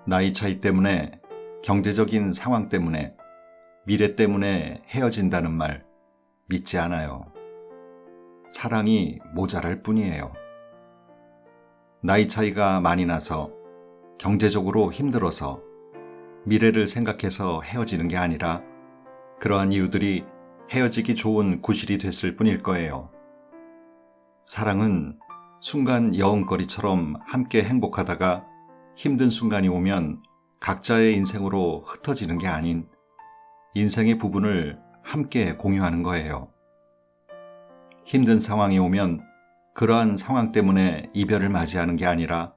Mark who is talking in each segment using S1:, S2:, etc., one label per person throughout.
S1: 나이 차이 때문에, 경제적인 상황 때문에, 미래 때문에 헤어진다는 말 믿지 않아요. 사랑이 모자랄 뿐이에요. 나이 차이가 많이 나서, 경제적으로 힘들어서, 미래를 생각해서 헤어지는 게 아니라 그러한 이유들이 헤어지기 좋은 구실이 됐을 뿐일 거예요. 사랑은 순간 여운거리처럼 함께 행복하다가 힘든 순간이 오면 각자의 인생으로 흩어지는 게 아닌 인생의 부분을 함께 공유하는 거예요. 힘든 상황이 오면 그러한 상황 때문에 이별을 맞이하는 게 아니라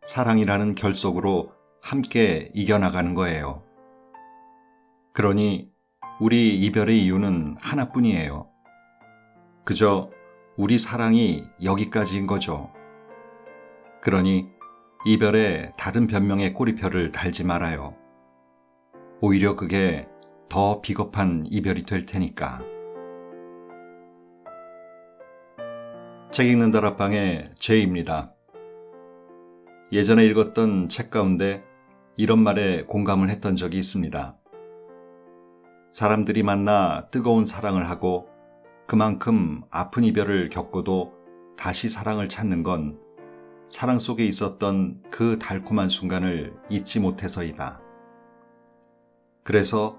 S1: 사랑이라는 결속으로 함께 이겨나가는 거예요. 그러니 우리 이별의 이유는 하나뿐이에요. 그저 우리 사랑이 여기까지인 거죠. 그러니 이별에 다른 변명의 꼬리표를 달지 말아요. 오히려 그게 더 비겁한 이별이 될 테니까. 책 읽는 다락방의 제이입니다. 예전에 읽었던 책 가운데 이런 말에 공감을 했던 적이 있습니다. 사람들이 만나 뜨거운 사랑을 하고 그만큼 아픈 이별을 겪고도 다시 사랑을 찾는 건 사랑 속에 있었던 그 달콤한 순간을 잊지 못해서이다. 그래서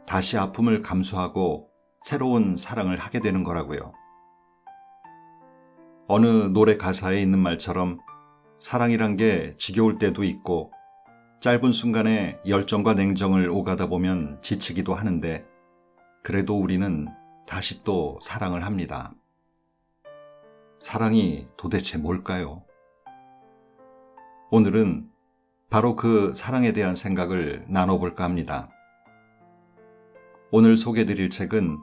S1: 다시 아픔을 감수하고 새로운 사랑을 하게 되는 거라고요. 어느 노래 가사에 있는 말처럼 사랑이란 게 지겨울 때도 있고 짧은 순간에 열정과 냉정을 오가다 보면 지치기도 하는데 그래도 우리는 다시 또 사랑을 합니다. 사랑이 도대체 뭘까요? 오늘은 바로 그 사랑에 대한 생각을 나눠볼까 합니다. 오늘 소개드릴 책은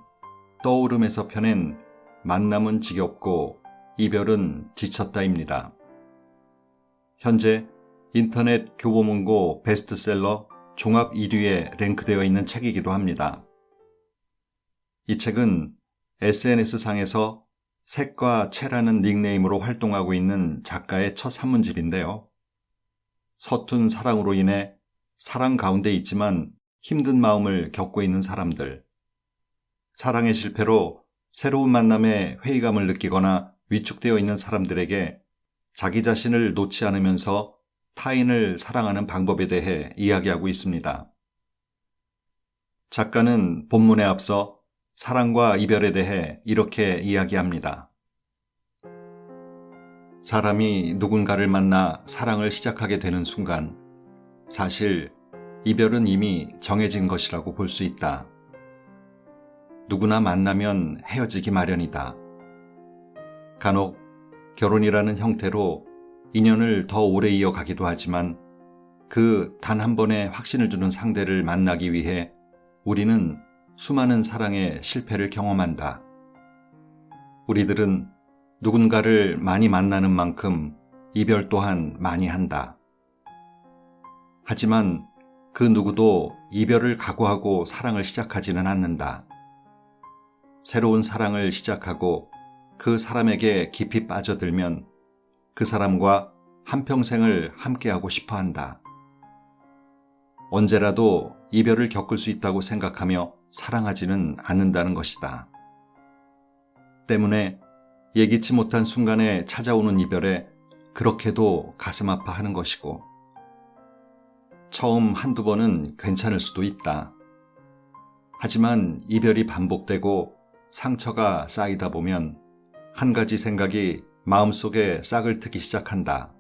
S1: 떠오름에서 펴낸 만남은 지겹고 이별은 지쳤다입니다. 현재 인터넷 교보문고 베스트셀러 종합 1위에 랭크되어 있는 책이기도 합니다. 이 책은 SNS상에서 색과 채라는 닉네임으로 활동하고 있는 작가의 첫 산문집인데요. 서툰 사랑으로 인해 사랑 가운데 있지만 힘든 마음을 겪고 있는 사람들, 사랑의 실패로 새로운 만남에 회의감을 느끼거나 위축되어 있는 사람들에게 자기 자신을 놓지 않으면서 타인을 사랑하는 방법에 대해 이야기하고 있습니다. 작가는 본문에 앞서 사랑과 이별에 대해 이렇게 이야기합니다. 사람이 누군가를 만나 사랑을 시작하게 되는 순간, 사실 이별은 이미 정해진 것이라고 볼 수 있다. 누구나 만나면 헤어지기 마련이다. 간혹 결혼이라는 형태로 인연을 더 오래 이어가기도 하지만 그 단 한 번의 확신을 주는 상대를 만나기 위해 우리는 수많은 사랑의 실패를 경험한다. 우리들은 누군가를 많이 만나는 만큼 이별 또한 많이 한다. 하지만 그 누구도 이별을 각오하고 사랑을 시작하지는 않는다. 새로운 사랑을 시작하고 그 사람에게 깊이 빠져들면 그 사람과 한평생을 함께하고 싶어 한다. 언제라도 이별을 겪을 수 있다고 생각하며 사랑하지는 않는다는 것이다. 때문에 예기치 못한 순간에 찾아오는 이별에 그렇게도 가슴 아파하는 것이고, 처음 한두 번은 괜찮을 수도 있다. 하지만 이별이 반복되고 상처가 쌓이다 보면 한 가지 생각이 마음속에 싹을 트기 시작한다.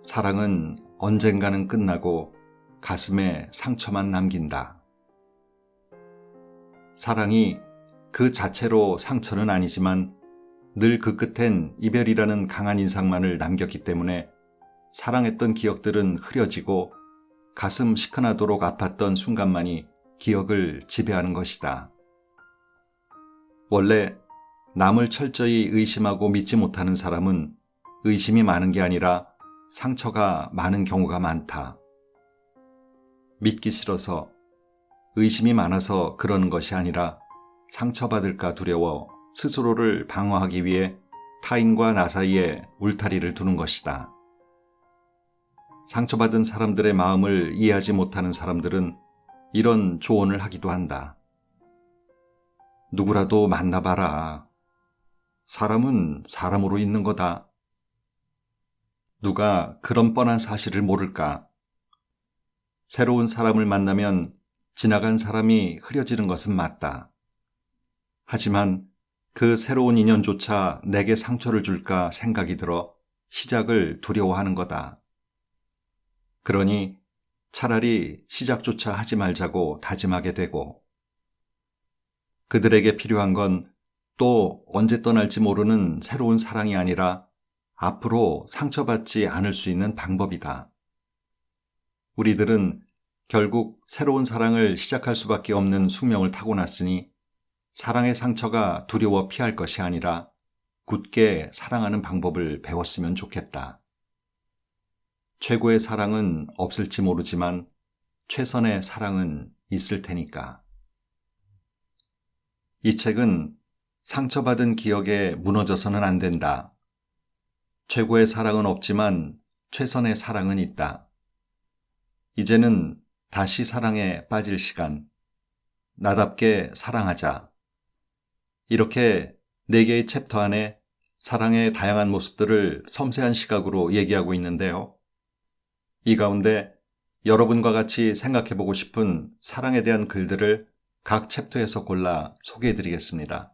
S1: 사랑은 언젠가는 끝나고 가슴에 상처만 남긴다. 사랑이 그 자체로 상처는 아니지만 늘 그 끝엔 이별이라는 강한 인상만을 남겼기 때문에 사랑했던 기억들은 흐려지고 가슴 시큰하도록 아팠던 순간만이 기억을 지배하는 것이다. 원래 남을 철저히 의심하고 믿지 못하는 사람은 의심이 많은 게 아니라 상처가 많은 경우가 많다. 믿기 싫어서, 의심이 많아서 그러는 것이 아니라 상처받을까 두려워 스스로를 방어하기 위해 타인과 나 사이에 울타리를 두는 것이다. 상처받은 사람들의 마음을 이해하지 못하는 사람들은 이런 조언을 하기도 한다. 누구라도 만나봐라. 사람은 사람으로 있는 거다. 누가 그런 뻔한 사실을 모를까? 새로운 사람을 만나면 지나간 사람이 흐려지는 것은 맞다. 하지만 그 새로운 인연조차 내게 상처를 줄까 생각이 들어 시작을 두려워하는 거다. 그러니 차라리 시작조차 하지 말자고 다짐하게 되고, 그들에게 필요한 건 또 언제 떠날지 모르는 새로운 사랑이 아니라 앞으로 상처받지 않을 수 있는 방법이다. 우리들은 결국 새로운 사랑을 시작할 수밖에 없는 숙명을 타고났으니 사랑의 상처가 두려워 피할 것이 아니라 굳게 사랑하는 방법을 배웠으면 좋겠다. 최고의 사랑은 없을지 모르지만 최선의 사랑은 있을 테니까. 이 책은 상처받은 기억에 무너져서는 안 된다. 최고의 사랑은 없지만 최선의 사랑은 있다. 이제는 다시 사랑에 빠질 시간. 나답게 사랑하자. 이렇게 4개의 챕터 안에 사랑의 다양한 모습들을 섬세한 시각으로 얘기하고 있는데요. 이 가운데 여러분과 같이 생각해보고 싶은 사랑에 대한 글들을 각 챕터에서 골라 소개해드리겠습니다.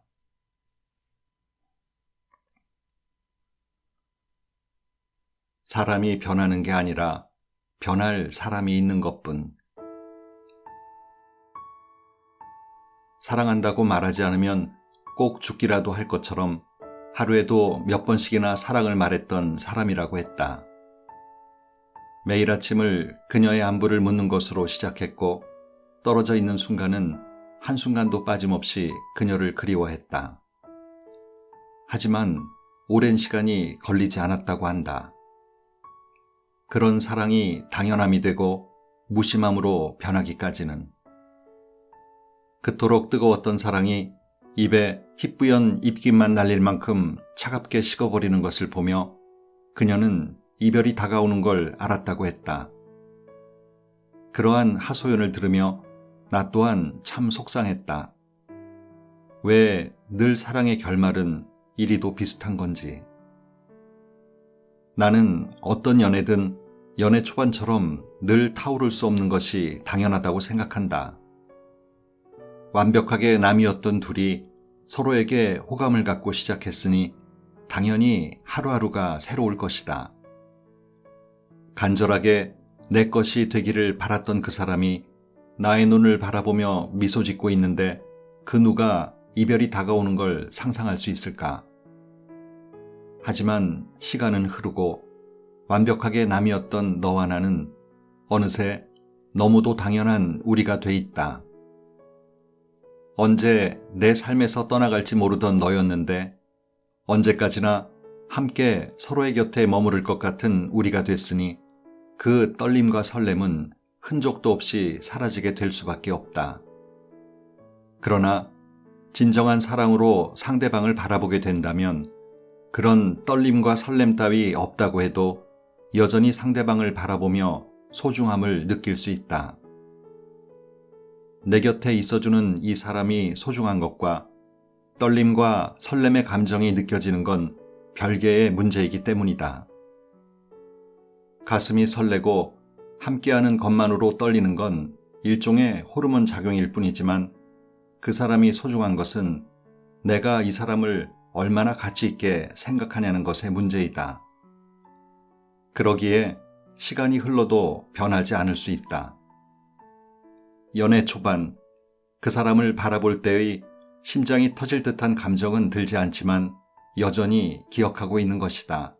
S1: 사람이 변하는 게 아니라 변할 사람이 있는 것뿐. 사랑한다고 말하지 않으면 꼭 죽기라도 할 것처럼 하루에도 몇 번씩이나 사랑을 말했던 사람이라고 했다. 매일 아침을 그녀의 안부를 묻는 것으로 시작했고 떨어져 있는 순간은 한순간도 빠짐없이 그녀를 그리워했다. 하지만 오랜 시간이 걸리지 않았다고 한다. 그런 사랑이 당연함이 되고 무심함으로 변하기까지는. 그토록 뜨거웠던 사랑이 입에 희뿌연 입김만 날릴 만큼 차갑게 식어버리는 것을 보며 그녀는 이별이 다가오는 걸 알았다고 했다. 그러한 하소연을 들으며 나 또한 참 속상했다. 왜 늘 사랑의 결말은 이리도 비슷한 건지. 나는 어떤 연애든 연애 초반처럼 늘 타오를 수 없는 것이 당연하다고 생각한다. 완벽하게 남이었던 둘이 서로에게 호감을 갖고 시작했으니 당연히 하루하루가 새로울 것이다. 간절하게 내 것이 되기를 바랐던 그 사람이 나의 눈을 바라보며 미소 짓고 있는데 그 누가 이별이 다가오는 걸 상상할 수 있을까? 하지만 시간은 흐르고 완벽하게 남이었던 너와 나는 어느새 너무도 당연한 우리가 돼 있다. 언제 내 삶에서 떠나갈지 모르던 너였는데 언제까지나 함께 서로의 곁에 머무를 것 같은 우리가 됐으니 그 떨림과 설렘은 흔적도 없이 사라지게 될 수밖에 없다. 그러나 진정한 사랑으로 상대방을 바라보게 된다면 그런 떨림과 설렘 따위 없다고 해도 여전히 상대방을 바라보며 소중함을 느낄 수 있다. 내 곁에 있어주는 이 사람이 소중한 것과 떨림과 설렘의 감정이 느껴지는 건 별개의 문제이기 때문이다. 가슴이 설레고 함께하는 것만으로 떨리는 건 일종의 호르몬 작용일 뿐이지만 그 사람이 소중한 것은 내가 이 사람을 얼마나 가치 있게 생각하냐는 것의 문제이다. 그러기에 시간이 흘러도 변하지 않을 수 있다. 연애 초반 그 사람을 바라볼 때의 심장이 터질 듯한 감정은 들지 않지만 여전히 기억하고 있는 것이다.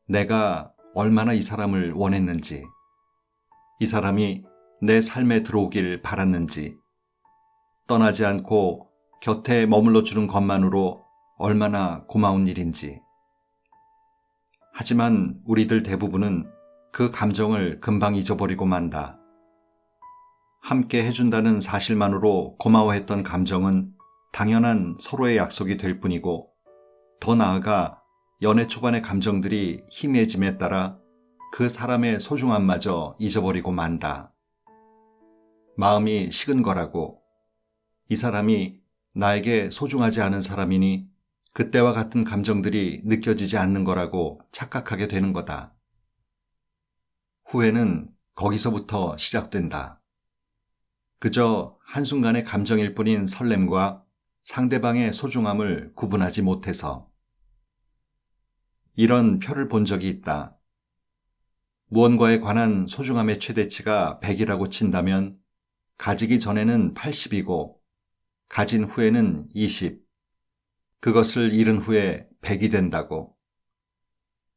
S1: 내가 얼마나 이 사람을 원했는지, 이 사람이 내 삶에 들어오길 바랐는지, 떠나지 않고 곁에 머물러 주는 것만으로 얼마나 고마운 일인지. 하지만 우리들 대부분은 그 감정을 금방 잊어버리고 만다. 함께 해준다는 사실만으로 고마워했던 감정은 당연한 서로의 약속이 될 뿐이고 더 나아가 연애 초반의 감정들이 희미해짐에 따라 그 사람의 소중함마저 잊어버리고 만다. 마음이 식은 거라고. 이 사람이 나에게 소중하지 않은 사람이니 그때와 같은 감정들이 느껴지지 않는 거라고 착각하게 되는 거다. 후회는 거기서부터 시작된다. 그저 한순간의 감정일 뿐인 설렘과 상대방의 소중함을 구분하지 못해서. 이런 표를 본 적이 있다. 무언가에 관한 소중함의 최대치가 100이라고 친다면 가지기 전에는 80이고 가진 후에는 20. 그것을 잃은 후에 100이 된다고.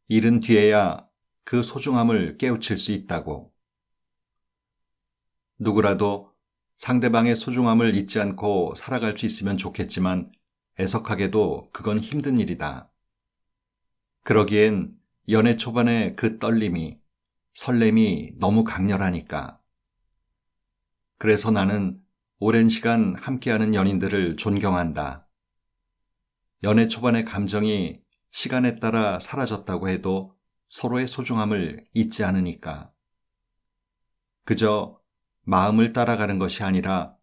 S1: 잃은 뒤에야 그 소중함을 깨우칠 수 있다고. 누구라도 상대방의 소중함을 잊지 않고 살아갈 수 있으면 좋겠지만 애석하게도 그건 힘든 일이다. 그러기엔 연애 초반의 그 떨림이, 설렘이 너무 강렬하니까. 그래서 나는 오랜 시간 함께하는 연인들을 존경한다. 연애 초반의 감정이 시간에 따라 사라졌다고 해도 서로의 소중함을 잊지 않으니까. 그저 마음을 따라가는 것이 아니라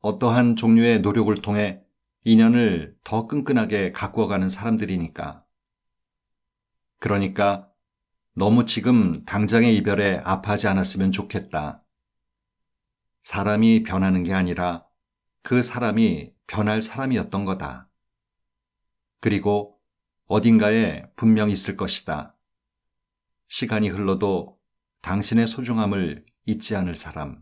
S1: 어떠한 종류의 노력을 통해 인연을 더 끈끈하게 가꾸어가는 사람들이니까. 그러니까 너무 지금 당장의 이별에 아파하지 않았으면 좋겠다. 사람이 변하는 게 아니라 그 사람이 변할 사람이었던 거다. 그리고 어딘가에 분명 있을 것이다. 시간이 흘러도 당신의 소중함을 잊지 않을 사람.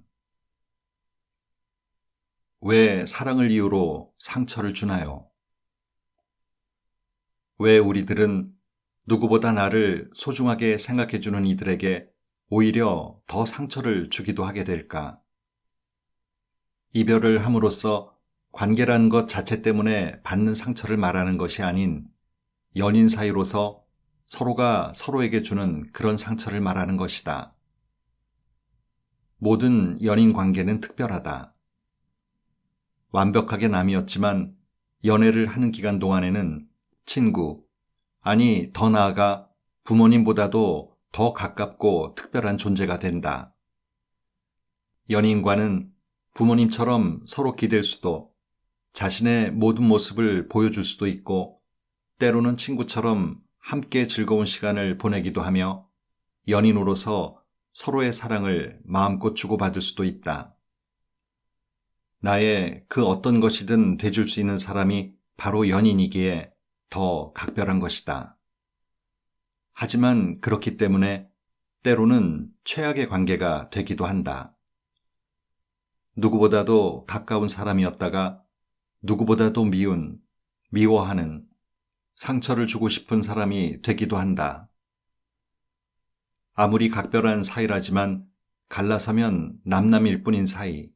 S1: 왜 사랑을 이유로 상처를 주나요? 왜 우리들은 누구보다 나를 소중하게 생각해주는 이들에게 오히려 더 상처를 주기도 하게 될까? 이별을 함으로써 관계라는 것 자체 때문에 받는 상처를 말하는 것이 아닌 연인 사이로서 서로가 서로에게 주는 그런 상처를 말하는 것이다. 모든 연인 관계는 특별하다. 완벽하게 남이었지만 연애를 하는 기간 동안에는 친구, 아니 더 나아가 부모님보다도 더 가깝고 특별한 존재가 된다. 연인과는 부모님처럼 서로 기댈 수도, 자신의 모든 모습을 보여줄 수도 있고, 때로는 친구처럼 함께 즐거운 시간을 보내기도 하며 연인으로서 서로의 사랑을 마음껏 주고받을 수도 있다. 나의 그 어떤 것이든 돼줄 수 있는 사람이 바로 연인이기에 더 각별한 것이다. 하지만 그렇기 때문에 때로는 최악의 관계가 되기도 한다. 누구보다도 가까운 사람이었다가 누구보다도 미워하는, 상처를 주고 싶은 사람이 되기도 한다. 아무리 각별한 사이라지만 갈라서면 남남일 뿐인 사이.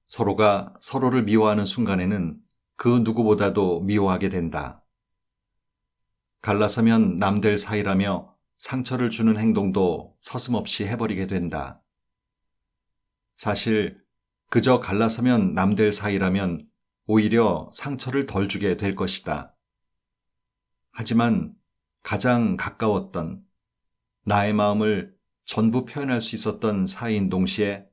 S1: 서로가 서로를 미워하는 순간에는 그 누구보다도 미워하게 된다. 갈라서면 남될 사이라며 상처를 주는 행동도 서슴없이 해버리게 된다. 사실 그저 갈라서면 남될 사이라면 오히려 상처를 덜 주게 될 것이다. 하지만 가장 가까웠던, 나의 마음을 전부 표현할 수 있었던 사이인 동시에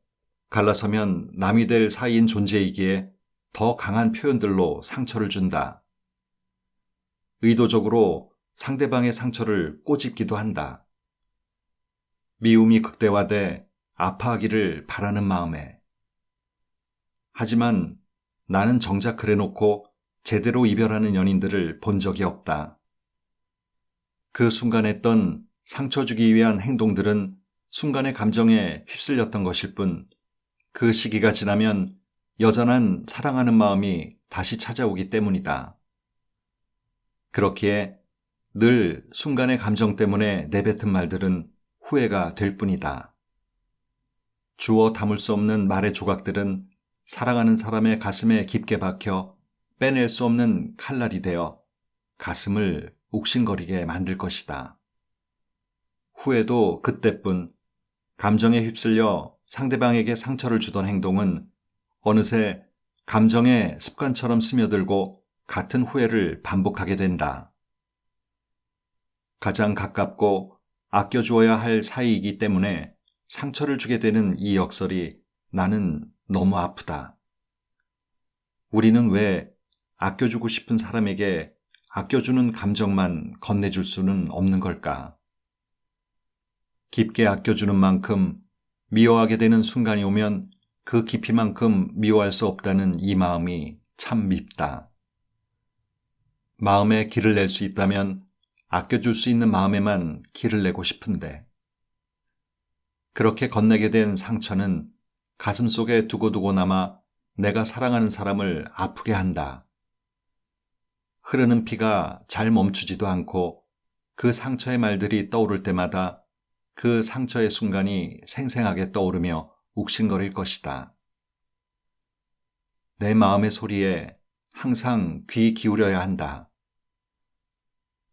S1: 갈라서면 남이 될 사이인 존재이기에 더 강한 표현들로 상처를 준다. 의도적으로 상대방의 상처를 꼬집기도 한다. 미움이 극대화돼 아파하기를 바라는 마음에. 하지만 나는 정작 그래놓고 제대로 이별하는 연인들을 본 적이 없다. 그 순간 했던 상처 주기 위한 행동들은 순간의 감정에 휩쓸렸던 것일 뿐, 그 시기가 지나면 여전한 사랑하는 마음이 다시 찾아오기 때문이다. 그렇기에 늘 순간의 감정 때문에 내뱉은 말들은 후회가 될 뿐이다. 주워 담을 수 없는 말의 조각들은 사랑하는 사람의 가슴에 깊게 박혀 빼낼 수 없는 칼날이 되어 가슴을 욱신거리게 만들 것이다. 후회도 그때뿐. 감정에 휩쓸려 상대방에게 상처를 주던 행동은 어느새 감정의 습관처럼 스며들고 같은 후회를 반복하게 된다. 가장 가깝고 아껴주어야 할 사이이기 때문에 상처를 주게 되는 이 역설이 나는 너무 아프다. 우리는 왜 아껴주고 싶은 사람에게 아껴주는 감정만 건네줄 수는 없는 걸까? 깊게 아껴주는 만큼 미워하게 되는 순간이 오면 그 깊이만큼 미워할 수 없다는 이 마음이 참 밉다. 마음에 길을 낼 수 있다면 아껴줄 수 있는 마음에만 길을 내고 싶은데 그렇게 건네게 된 상처는 가슴속에 두고두고 남아 내가 사랑하는 사람을 아프게 한다. 흐르는 피가 잘 멈추지도 않고 그 상처의 말들이 떠오를 때마다 그 상처의 순간이 생생하게 떠오르며 욱신거릴 것이다. 내 마음의 소리에 항상 귀 기울여야 한다.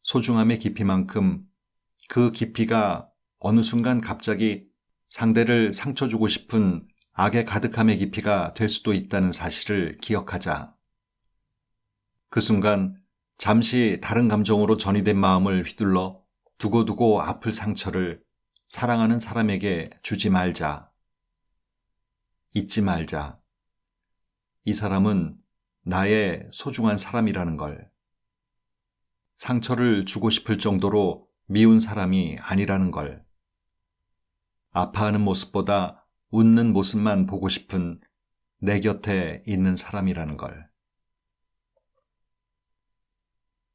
S1: 소중함의 깊이만큼 그 깊이가 어느 순간 갑자기 상대를 상처 주고 싶은 악의 가득함의 깊이가 될 수도 있다는 사실을 기억하자. 그 순간 잠시 다른 감정으로 전이된 마음을 휘둘러 두고두고 아플 상처를 사랑하는 사람에게 주지 말자. 잊지 말자. 이 사람은 나의 소중한 사람이라는 걸. 상처를 주고 싶을 정도로 미운 사람이 아니라는 걸. 아파하는 모습보다 웃는 모습만 보고 싶은 내 곁에 있는 사람이라는 걸.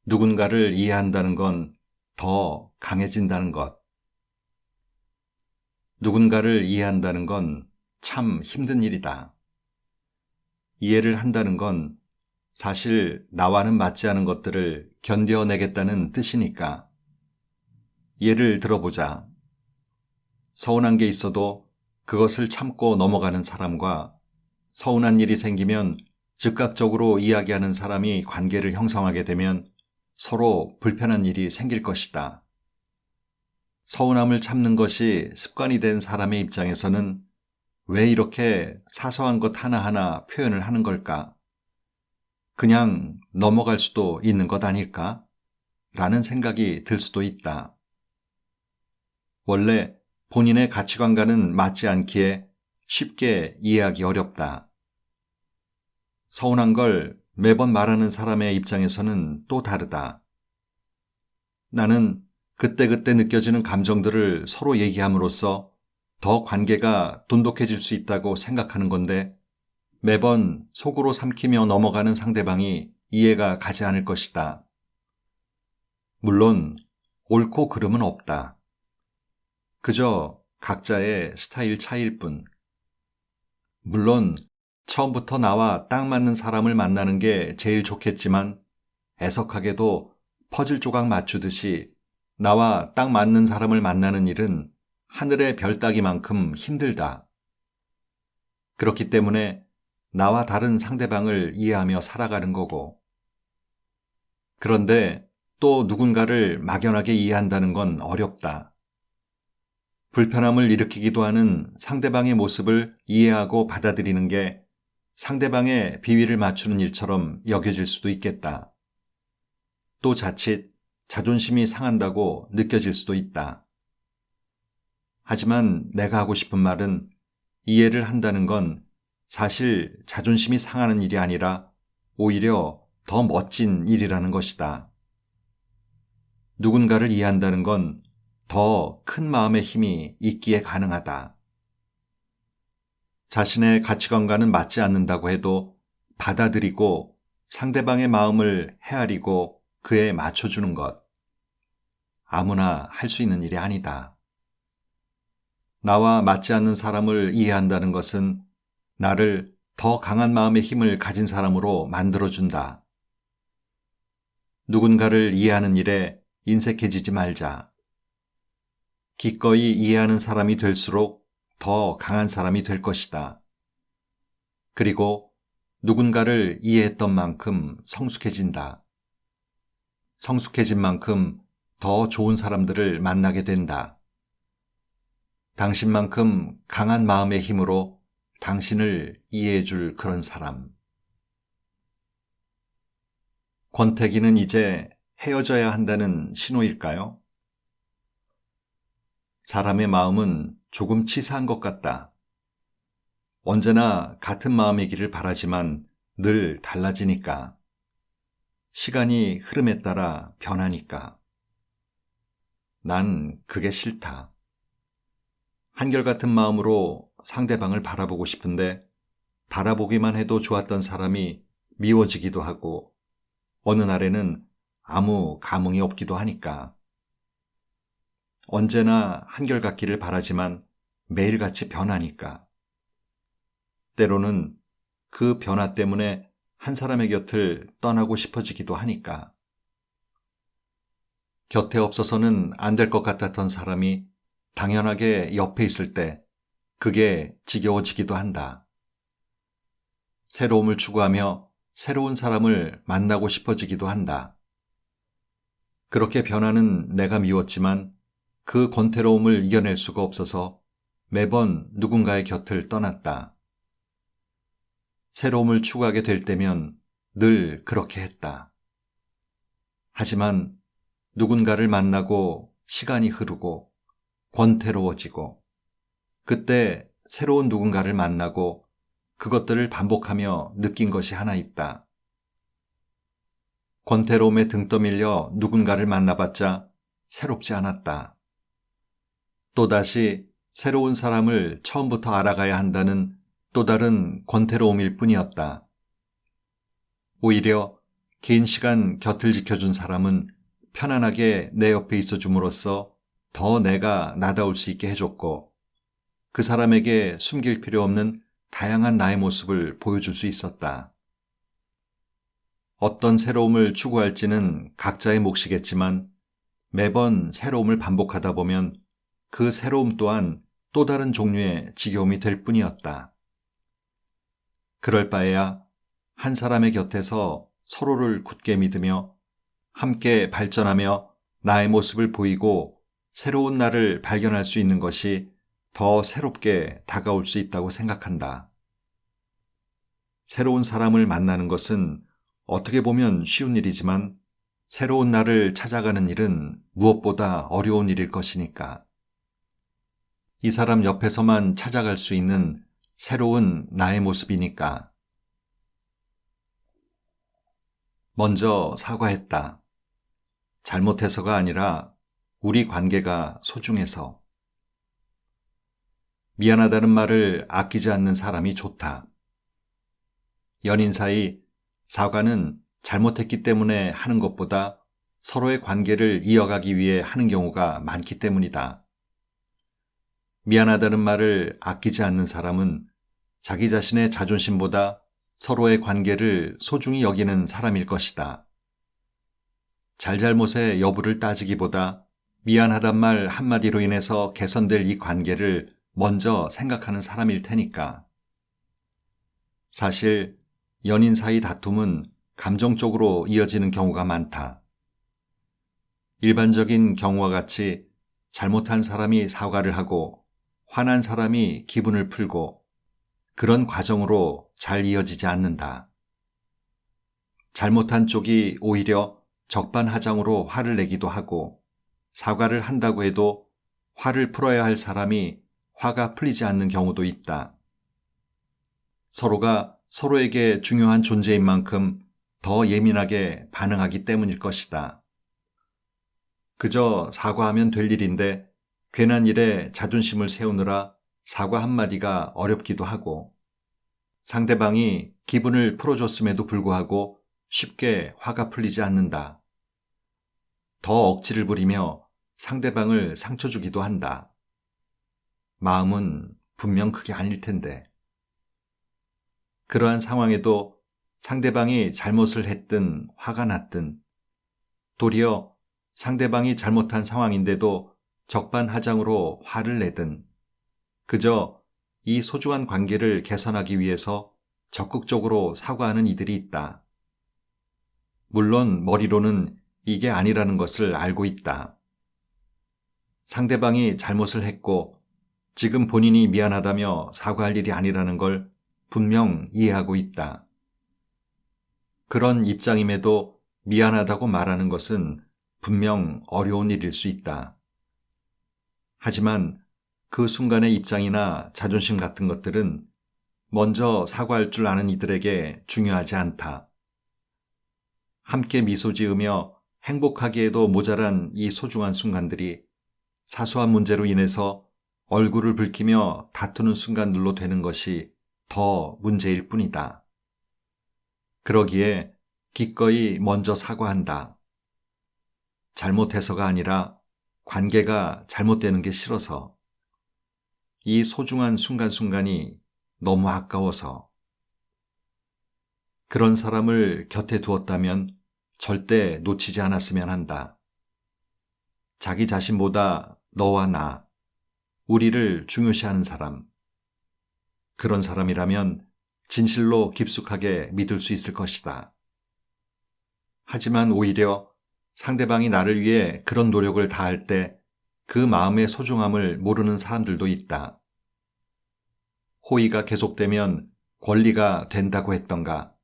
S1: 누군가를 이해한다는 건 더 강해진다는 것. 누군가를 이해한다는 건 참 힘든 일이다. 이해를 한다는 건 사실 나와는 맞지 않은 것들을 견뎌내겠다는 뜻이니까. 예를 들어보자. 서운한 게 있어도 그것을 참고 넘어가는 사람과 서운한 일이 생기면 즉각적으로 이야기하는 사람이 관계를 형성하게 되면 서로 불편한 일이 생길 것이다. 서운함을 참는 것이 습관이 된 사람의 입장에서는 왜 이렇게 사소한 것 하나하나 표현을 하는 걸까? 그냥 넘어갈 수도 있는 것 아닐까? 라는 생각이 들 수도 있다. 원래 본인의 가치관과는 맞지 않기에 쉽게 이해하기 어렵다. 서운한 걸 매번 말하는 사람의 입장에서는 또 다르다. 나는 그때그때 느껴지는 감정들을 서로 얘기함으로써 더 관계가 돈독해질 수 있다고 생각하는 건데 매번 속으로 삼키며 넘어가는 상대방이 이해가 가지 않을 것이다. 물론 옳고 그름은 없다. 그저 각자의 스타일 차이일 뿐. 물론 처음부터 나와 딱 맞는 사람을 만나는 게 제일 좋겠지만 애석하게도 퍼즐 조각 맞추듯이 나와 딱 맞는 사람을 만나는 일은 하늘의 별 따기만큼 힘들다. 그렇기 때문에 나와 다른 상대방을 이해하며 살아가는 거고. 그런데 또 누군가를 막연하게 이해한다는 건 어렵다. 불편함을 일으키기도 하는 상대방의 모습을 이해하고 받아들이는 게 상대방의 비위를 맞추는 일처럼 여겨질 수도 있겠다. 또 자칫 자존심이 상한다고 느껴질 수도 있다. 하지만 내가 하고 싶은 말은 이해를 한다는 건 사실 자존심이 상하는 일이 아니라 오히려 더 멋진 일이라는 것이다. 누군가를 이해한다는 건 더 큰 마음의 힘이 있기에 가능하다. 자신의 가치관과는 맞지 않는다고 해도 받아들이고 상대방의 마음을 헤아리고 그에 맞춰주는 것. 아무나 할 수 있는 일이 아니다. 나와 맞지 않는 사람을 이해한다는 것은 나를 더 강한 마음의 힘을 가진 사람으로 만들어준다. 누군가를 이해하는 일에 인색해지지 말자. 기꺼이 이해하는 사람이 될수록 더 강한 사람이 될 것이다. 그리고 누군가를 이해했던 만큼 성숙해진다. 성숙해진 만큼 더 좋은 사람들을 만나게 된다. 당신만큼 강한 마음의 힘으로 당신을 이해해줄 그런 사람. 권태기는 이제 헤어져야 한다는 신호일까요? 사람의 마음은 조금 치사한 것 같다. 언제나 같은 마음이기를 바라지만 늘 달라지니까. 시간이 흐름에 따라 변하니까. 난 그게 싫다. 한결같은 마음으로 상대방을 바라보고 싶은데 바라보기만 해도 좋았던 사람이 미워지기도 하고 어느 날에는 아무 감흥이 없기도 하니까. 언제나 한결같기를 바라지만 매일같이 변하니까. 때로는 그 변화 때문에 한 사람의 곁을 떠나고 싶어지기도 하니까. 곁에 없어서는 안 될 것 같았던 사람이 당연하게 옆에 있을 때 그게 지겨워지기도 한다. 새로움을 추구하며 새로운 사람을 만나고 싶어지기도 한다. 그렇게 변하는 내가 미웠지만 그 권태로움을 이겨낼 수가 없어서 매번 누군가의 곁을 떠났다. 새로움을 추구하게 될 때면 늘 그렇게 했다. 하지만 누군가를 만나고 시간이 흐르고 권태로워지고 그때 새로운 누군가를 만나고 그것들을 반복하며 느낀 것이 하나 있다. 권태로움에 등 떠밀려 누군가를 만나봤자 새롭지 않았다. 또다시 새로운 사람을 처음부터 알아가야 한다는 또 다른 권태로움일 뿐이었다. 오히려 긴 시간 곁을 지켜준 사람은 편안하게 내 옆에 있어 줌으로써 더 내가 나다울 수 있게 해줬고 그 사람에게 숨길 필요 없는 다양한 나의 모습을 보여줄 수 있었다. 어떤 새로움을 추구할지는 각자의 몫이겠지만 매번 새로움을 반복하다 보면 그 새로움 또한 또 다른 종류의 지겨움이 될 뿐이었다. 그럴 바에야 한 사람의 곁에서 서로를 굳게 믿으며 함께 발전하며 나의 모습을 보이고 새로운 나를 발견할 수 있는 것이 더 새롭게 다가올 수 있다고 생각한다. 새로운 사람을 만나는 것은 어떻게 보면 쉬운 일이지만 새로운 나를 찾아가는 일은 무엇보다 어려운 일일 것이니까. 이 사람 옆에서만 찾아갈 수 있는 새로운 나의 모습이니까. 먼저 사과했다. 잘못해서가 아니라 우리 관계가 소중해서. 미안하다는 말을 아끼지 않는 사람이 좋다. 연인 사이 사과는 잘못했기 때문에 하는 것보다 서로의 관계를 이어가기 위해 하는 경우가 많기 때문이다. 미안하다는 말을 아끼지 않는 사람은 자기 자신의 자존심보다 서로의 관계를 소중히 여기는 사람일 것이다. 잘잘못의 여부를 따지기보다 미안하단 말 한마디로 인해서 개선될 이 관계를 먼저 생각하는 사람일 테니까. 사실 연인 사이 다툼은 감정적으로 이어지는 경우가 많다. 일반적인 경우와 같이 잘못한 사람이 사과를 하고 화난 사람이 기분을 풀고 그런 과정으로 잘 이어지지 않는다. 잘못한 쪽이 오히려 적반하장으로 화를 내기도 하고 사과를 한다고 해도 화를 풀어야 할 사람이 화가 풀리지 않는 경우도 있다. 서로가 서로에게 중요한 존재인 만큼 더 예민하게 반응하기 때문일 것이다. 그저 사과하면 될 일인데 괜한 일에 자존심을 세우느라 사과 한마디가 어렵기도 하고 상대방이 기분을 풀어줬음에도 불구하고 쉽게 화가 풀리지 않는다. 더 억지를 부리며 상대방을 상처 주기도 한다. 마음은 분명 그게 아닐 텐데. 그러한 상황에도 상대방이 잘못을 했든 화가 났든 도리어 상대방이 잘못한 상황인데도 적반하장으로 화를 내든 그저 이 소중한 관계를 개선하기 위해서 적극적으로 사과하는 이들이 있다. 물론 머리로는 이게 아니라는 것을 알고 있다. 상대방이 잘못을 했고 지금 본인이 미안하다며 사과할 일이 아니라는 걸 분명 이해하고 있다. 그런 입장임에도 미안하다고 말하는 것은 분명 어려운 일일 수 있다. 하지만 그 순간의 입장이나 자존심 같은 것들은 먼저 사과할 줄 아는 이들에게 중요하지 않다. 함께 미소 지으며 행복하기에도 모자란 이 소중한 순간들이 사소한 문제로 인해서 얼굴을 붉히며 다투는 순간들로 되는 것이 더 문제일 뿐이다. 그러기에 기꺼이 먼저 사과한다. 잘못해서가 아니라 관계가 잘못되는 게 싫어서. 이 소중한 순간순간이 너무 아까워서. 그런 사람을 곁에 두었다면 절대 놓치지 않았으면 한다. 자기 자신보다 너와 나, 우리를 중요시하는 사람. 그런 사람이라면 진실로 깊숙하게 믿을 수 있을 것이다. 하지만 오히려 상대방이 나를 위해 그런 노력을 다할 때 그 마음의 소중함을 모르는 사람들도 있다. 호의가 계속되면 권리가 된다고 했던가.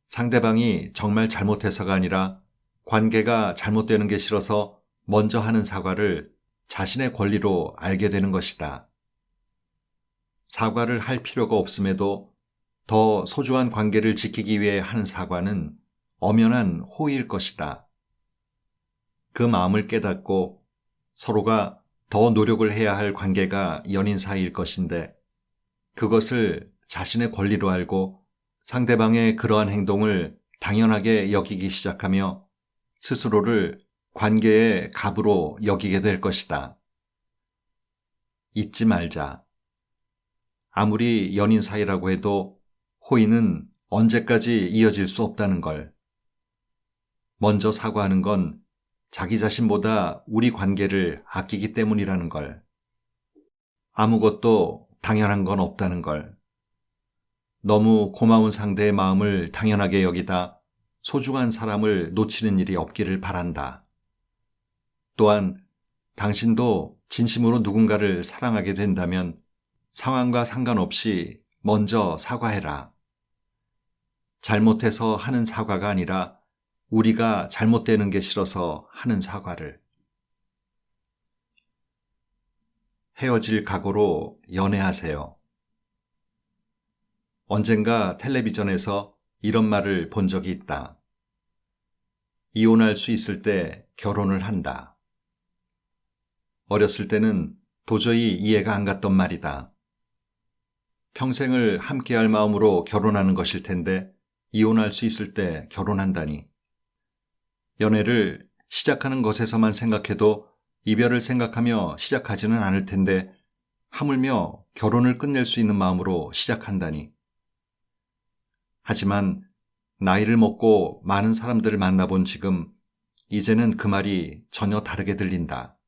S1: 상대방이 정말 잘못해서가 아니라 관계가 잘못되는 게 싫어서 먼저 하는 사과를 자신의 권리로 알게 되는 것이다. 사과를 할 필요가 없음에도 더 소중한 관계를 지키기 위해 하는 사과는 엄연한 호의일 것이다. 그 마음을 깨닫고 서로가 더 노력을 해야 할 관계가 연인 사이일 것인데 그것을 자신의 권리로 알고 상대방의 그러한 행동을 당연하게 여기기 시작하며 스스로를 관계의 갑으로 여기게 될 것이다. 잊지 말자. 아무리 연인 사이라고 해도 호의는 언제까지 이어질 수 없다는 걸. 먼저 사과하는 건 자기 자신보다 우리 관계를 아끼기 때문이라는 걸. 아무것도 당연한 건 없다는 걸. 너무 고마운 상대의 마음을 당연하게 여기다 소중한 사람을 놓치는 일이 없기를 바란다. 또한 당신도 진심으로 누군가를 사랑하게 된다면 상황과 상관없이 먼저 사과해라. 잘못해서 하는 사과가 아니라 우리가 잘못되는 게 싫어서 하는 사과를. 헤어질 각오로 연애하세요. 언젠가 텔레비전에서 이런 말을 본 적이 있다. 이혼할 수 있을 때 결혼을 한다. 어렸을 때는 도저히 이해가 안 갔던 말이다. 평생을 함께할 마음으로 결혼하는 것일 텐데 이혼할 수 있을 때 결혼한다니. 연애를 시작하는 것에서만 생각해도 이별을 생각하며 시작하지는 않을 텐데 하물며 결혼을 끝낼 수 있는 마음으로 시작한다니. 하지만 나이를 먹고 많은 사람들을 만나본 지금 이제는 그 말이 전혀 다르게 들린다.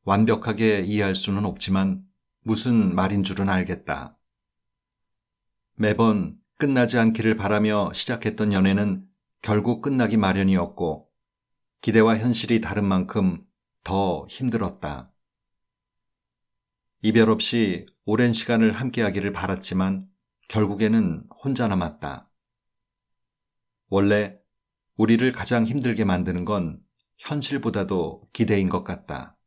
S1: 완벽하게 이해할 수는 없지만 무슨 말인 줄은 알겠다. 매번 끝나지 않기를 바라며 시작했던 연애는 결국 끝나기 마련이었고 기대와 현실이 다른 만큼 더 힘들었다. 이별 없이 오랜 시간을 함께하기를 바랐지만 결국에는 혼자 남았다. 원래 우리를 가장 힘들게 만드는 건 현실보다도 기대인 것 같다.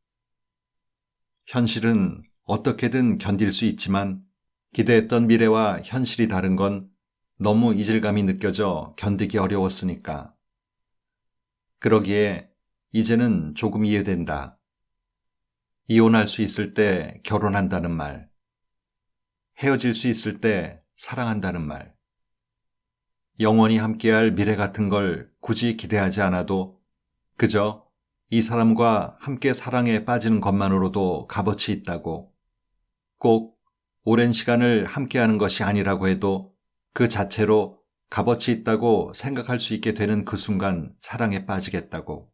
S1: 현실은 어떻게든 견딜 수 있지만 기대했던 미래와 현실이 다른 건 너무 이질감이 느껴져 견디기 어려웠으니까. 그러기에 이제는 조금 이해된다. 이혼할 수 있을 때 결혼한다는 말. 헤어질 수 있을 때 사랑한다는 말. 영원히 함께할 미래 같은 걸 굳이 기대하지 않아도 그저 이 사람과 함께 사랑에 빠지는 것만으로도 값어치 있다고. 꼭 오랜 시간을 함께하는 것이 아니라고 해도 그 자체로 값어치 있다고 생각할 수 있게 되는 그 순간 사랑에 빠지겠다고.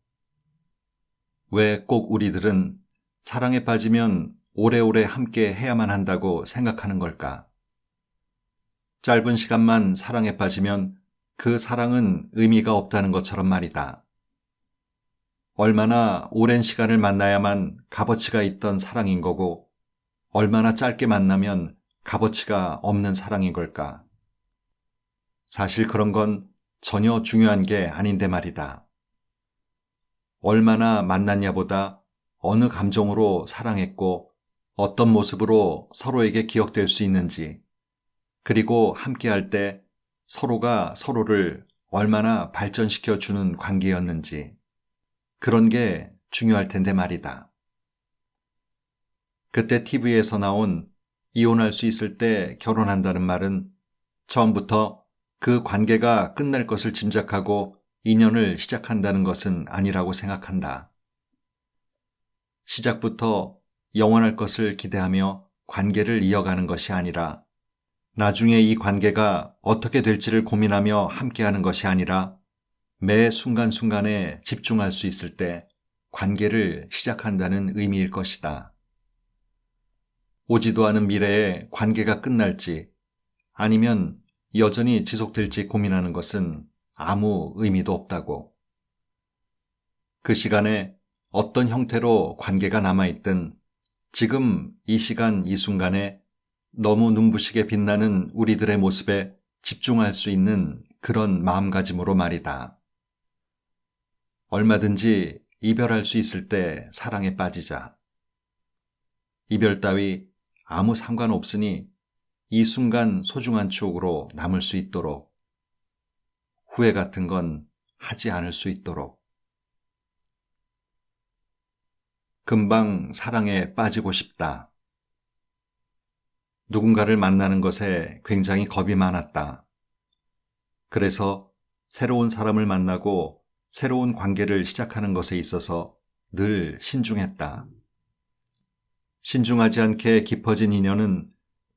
S1: 왜 꼭 우리들은 사랑에 빠지면 오래오래 함께 해야만 한다고 생각하는 걸까? 짧은 시간만 사랑에 빠지면 그 사랑은 의미가 없다는 것처럼 말이다. 얼마나 오랜 시간을 만나야만 값어치가 있던 사랑인 거고 얼마나 짧게 만나면 값어치가 없는 사랑인 걸까? 사실 그런 건 전혀 중요한 게 아닌데 말이다. 얼마나 만났냐보다 어느 감정으로 사랑했고 어떤 모습으로 서로에게 기억될 수 있는지, 그리고 함께할 때 서로가 서로를 얼마나 발전시켜 주는 관계였는지, 그런 게 중요할 텐데 말이다. 그때 TV에서 나온 이혼할 수 있을 때 결혼한다는 말은 처음부터 그 관계가 끝날 것을 짐작하고 인연을 시작한다는 것은 아니라고 생각한다. 시작부터 영원할 것을 기대하며 관계를 이어가는 것이 아니라, 나중에 이 관계가 어떻게 될지를 고민하며 함께하는 것이 아니라, 매 순간순간에 집중할 수 있을 때 관계를 시작한다는 의미일 것이다. 오지도 않은 미래에 관계가 끝날지 아니면 여전히 지속될지 고민하는 것은 아무 의미도 없다고. 그 시간에 어떤 형태로 관계가 남아있든 지금 이 시간 이 순간에 너무 눈부시게 빛나는 우리들의 모습에 집중할 수 있는 그런 마음가짐으로 말이다. 얼마든지 이별할 수 있을 때 사랑에 빠지자. 이별 따위 아무 상관없으니 이 순간 소중한 추억으로 남을 수 있도록, 후회 같은 건 하지 않을 수 있도록. 금방 사랑에 빠지고 싶다. 누군가를 만나는 것에 굉장히 겁이 많았다. 그래서 새로운 사람을 만나고 새로운 관계를 시작하는 것에 있어서 늘 신중했다. 신중하지 않게 깊어진 인연은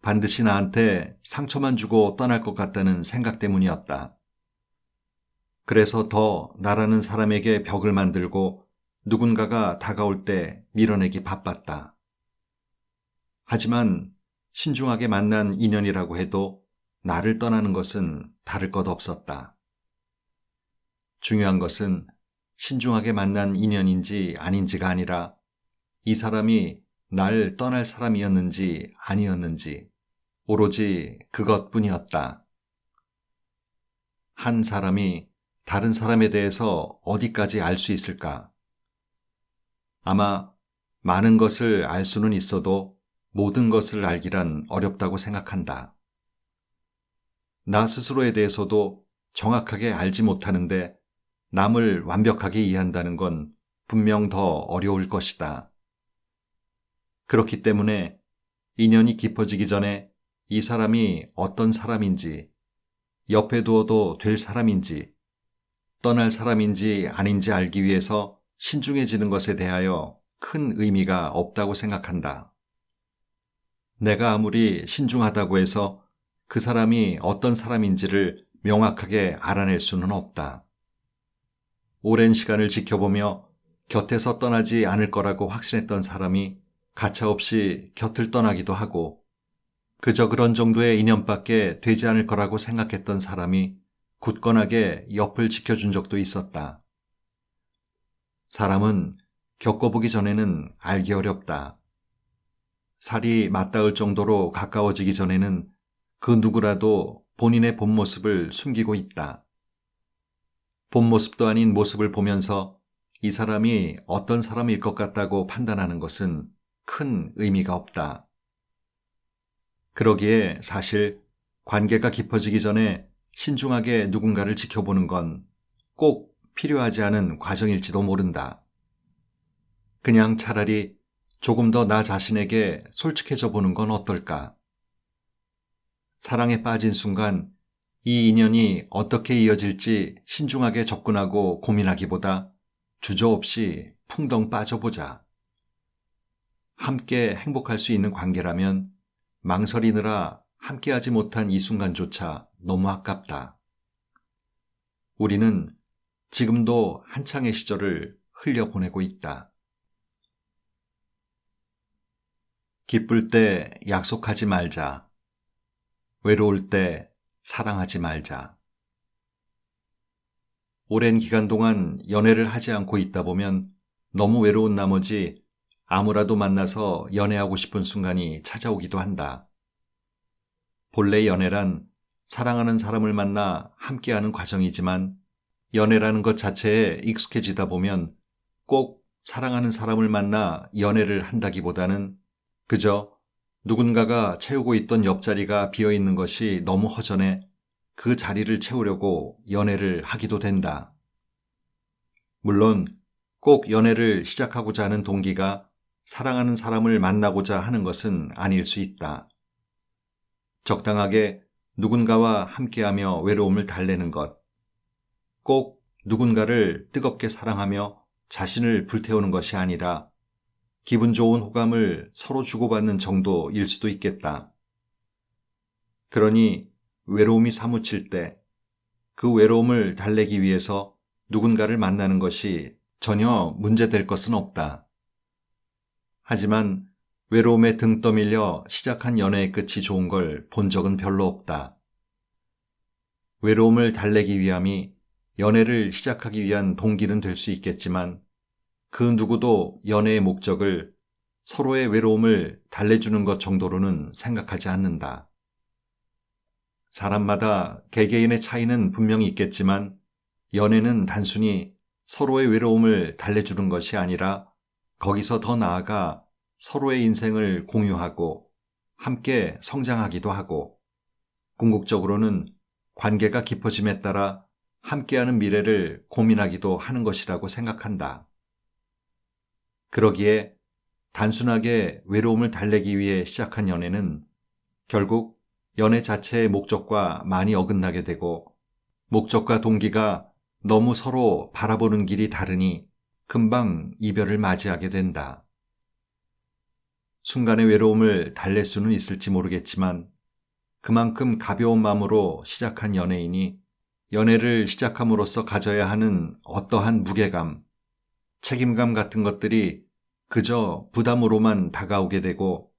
S1: 반드시 나한테 상처만 주고 떠날 것 같다는 생각 때문이었다. 그래서 더 나라는 사람에게 벽을 만들고 누군가가 다가올 때 밀어내기 바빴다. 하지만 신중하게 만난 인연이라고 해도 나를 떠나는 것은 다를 것 없었다. 중요한 것은 신중하게 만난 인연인지 아닌지가 아니라 이 사람이 날 떠날 사람이었는지 아니었는지 오로지 그것뿐이었다. 한 사람이 다른 사람에 대해서 어디까지 알 수 있을까? 아마 많은 것을 알 수는 있어도 모든 것을 알기란 어렵다고 생각한다. 나 스스로에 대해서도 정확하게 알지 못하는데 남을 완벽하게 이해한다는 건 분명 더 어려울 것이다. 그렇기 때문에 인연이 깊어지기 전에 이 사람이 어떤 사람인지, 옆에 두어도 될 사람인지, 떠날 사람인지 아닌지 알기 위해서 신중해지는 것에 대하여 큰 의미가 없다고 생각한다. 내가 아무리 신중하다고 해서 그 사람이 어떤 사람인지를 명확하게 알아낼 수는 없다. 오랜 시간을 지켜보며 곁에서 떠나지 않을 거라고 확신했던 사람이 가차없이 곁을 떠나기도 하고, 그저 그런 정도의 인연밖에 되지 않을 거라고 생각했던 사람이 굳건하게 옆을 지켜준 적도 있었다. 사람은 겪어보기 전에는 알기 어렵다. 살이 맞닿을 정도로 가까워지기 전에는 그 누구라도 본인의 본 모습을 숨기고 있다. 본 모습도 아닌 모습을 보면서 이 사람이 어떤 사람일 것 같다고 판단하는 것은 큰 의미가 없다. 그러기에 사실 관계가 깊어지기 전에 신중하게 누군가를 지켜보는 건 꼭 필요하지 않은 과정일지도 모른다. 그냥 차라리 조금 더 나 자신에게 솔직해져 보는 건 어떨까? 사랑에 빠진 순간 이 인연이 어떻게 이어질지 신중하게 접근하고 고민하기보다 주저없이 풍덩 빠져보자. 함께 행복할 수 있는 관계라면 망설이느라 함께하지 못한 이 순간조차 너무 아깝다. 우리는 지금도 한창의 시절을 흘려보내고 있다. 기쁠 때 약속하지 말자. 외로울 때 사랑하지 말자. 오랜 기간 동안 연애를 하지 않고 있다 보면 너무 외로운 나머지 아무라도 만나서 연애하고 싶은 순간이 찾아오기도 한다. 본래 연애란 사랑하는 사람을 만나 함께하는 과정이지만 연애라는 것 자체에 익숙해지다 보면 꼭 사랑하는 사람을 만나 연애를 한다기보다는 그저 누군가가 채우고 있던 옆자리가 비어 있는 것이 너무 허전해 그 자리를 채우려고 연애를 하기도 된다. 물론 꼭 연애를 시작하고자 하는 동기가 사랑하는 사람을 만나고자 하는 것은 아닐 수 있다. 적당하게 누군가와 함께하며 외로움을 달래는 것, 꼭 누군가를 뜨겁게 사랑하며 자신을 불태우는 것이 아니라 기분 좋은 호감을 서로 주고받는 정도일 수도 있겠다. 그러니 외로움이 사무칠 때 그 외로움을 달래기 위해서 누군가를 만나는 것이 전혀 문제될 것은 없다. 하지만 외로움에 등 떠밀려 시작한 연애의 끝이 좋은 걸 본 적은 별로 없다. 외로움을 달래기 위함이 연애를 시작하기 위한 동기는 될 수 있겠지만 그 누구도 연애의 목적을 서로의 외로움을 달래주는 것 정도로는 생각하지 않는다. 사람마다 개개인의 차이는 분명히 있겠지만 연애는 단순히 서로의 외로움을 달래주는 것이 아니라 거기서 더 나아가 서로의 인생을 공유하고 함께 성장하기도 하고 궁극적으로는 관계가 깊어짐에 따라 함께하는 미래를 고민하기도 하는 것이라고 생각한다. 그러기에 단순하게 외로움을 달래기 위해 시작한 연애는 결국 연애 자체의 목적과 많이 어긋나게 되고 목적과 동기가 너무 서로 바라보는 길이 다르니 금방 이별을 맞이하게 된다. 순간의 외로움을 달랠 수는 있을지 모르겠지만 그만큼 가벼운 마음으로 시작한 연애인이 연애를 시작함으로써 가져야 하는 어떠한 무게감, 책임감 같은 것들이 그저 부담으로만 다가오게 되고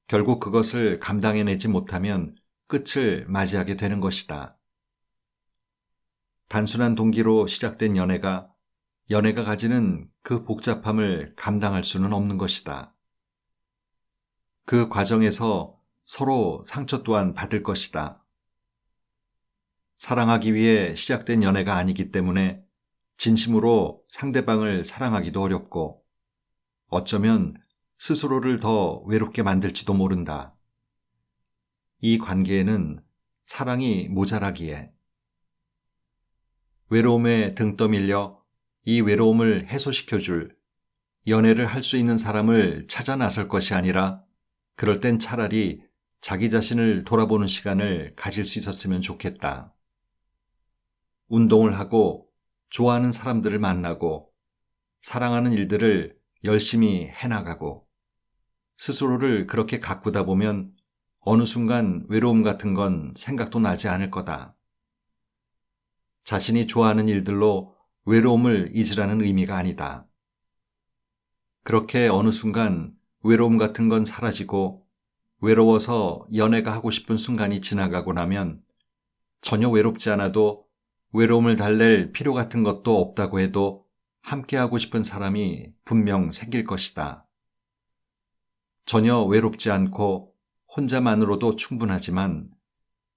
S1: 결국 그것을 감당해내지 못하면 끝을 맞이하게 되는 것이다. 단순한 동기로 시작된 연애가 가지는 그 복잡함을 감당할 수는 없는 것이다. 그 과정에서 서로 상처 또한 받을 것이다. 사랑하기 위해 시작된 연애가 아니기 때문에 진심으로 상대방을 사랑하기도 어렵고 어쩌면 스스로를 더 외롭게 만들지도 모른다. 이 관계에는 사랑이 모자라기에 외로움에 등 떠밀려 이 외로움을 해소시켜줄 연애를 할 수 있는 사람을 찾아 나설 것이 아니라 그럴 땐 차라리 자기 자신을 돌아보는 시간을 가질 수 있었으면 좋겠다. 운동을 하고 좋아하는 사람들을 만나고 사랑하는 일들을 열심히 해나가고 스스로를 그렇게 가꾸다 보면 어느 순간 외로움 같은 건 생각도 나지 않을 거다. 자신이 좋아하는 일들로 외로움을 잊으라는 의미가 아니다. 그렇게 어느 순간 외로움 같은 건 사라지고 외로워서 연애가 하고 싶은 순간이 지나가고 나면 전혀 외롭지 않아도 외로움을 달랠 필요 같은 것도 없다고 해도 함께하고 싶은 사람이 분명 생길 것이다. 전혀 외롭지 않고 혼자만으로도 충분하지만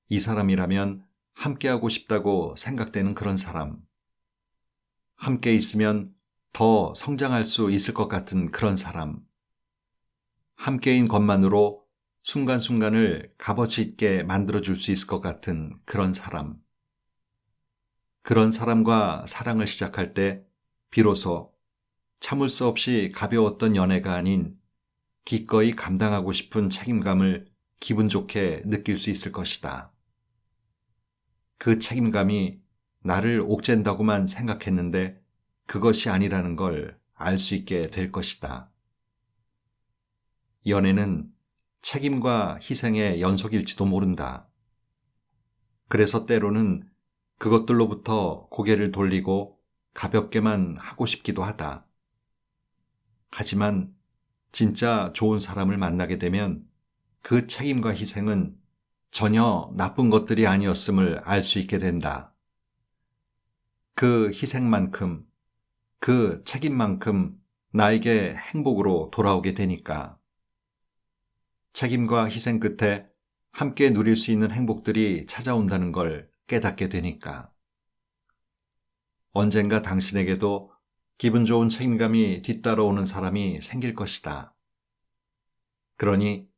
S1: 이 사람이라면 함께하고 싶다고 생각되는 그런 사람. 함께 있으면 더 성장할 수 있을 것 같은 그런 사람. 함께인 것만으로 순간순간을 값어치 있게 만들어줄 수 있을 것 같은 그런 사람. 그런 사람과 사랑을 시작할 때 비로소 참을 수 없이 가벼웠던 연애가 아닌 기꺼이 감당하고 싶은 책임감을 기분 좋게 느낄 수 있을 것이다. 그 책임감이 나를 옥죄인다고만 생각했는데 그것이 아니라는 걸 알 수 있게 될 것이다. 연애는 책임과 희생의 연속일지도 모른다. 그래서 때로는 그것들로부터 고개를 돌리고 가볍게만 하고 싶기도 하다. 하지만 진짜 좋은 사람을 만나게 되면 그 책임과 희생은 전혀 나쁜 것들이 아니었음을 알 수 있게 된다. 그 희생만큼, 그 책임만큼 나에게 행복으로 돌아오게 되니까. 책임과 희생 끝에 함께 누릴 수 있는 행복들이 찾아온다는 걸 깨닫게 되니까. 언젠가 당신에게도 기분 좋은 책임감이 뒤따라오는 사람이 생길 것이다. 그러니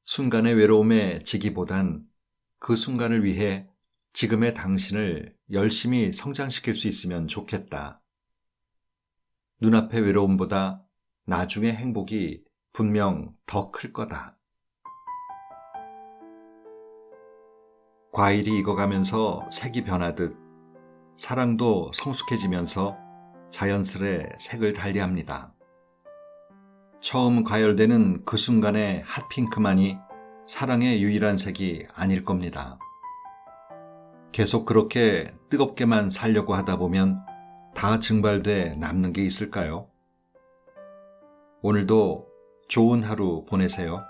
S1: 순간의 외로움에 지기보단 그 순간을 위해 지금의 당신을 열심히 성장시킬 수 있으면 좋겠다. 눈앞의 외로움보다 나중의 행복이 분명 더 클 거다. 과일이 익어가면서 색이 변하듯 사랑도 성숙해지면서 자연스레 색을 달리합니다. 처음 과열되는 그 순간의 핫핑크만이 사랑의 유일한 색이 아닐 겁니다. 계속 그렇게 뜨겁게만 살려고 하다 보면 다 증발돼 남는 게 있을까요? 오늘도 좋은 하루 보내세요.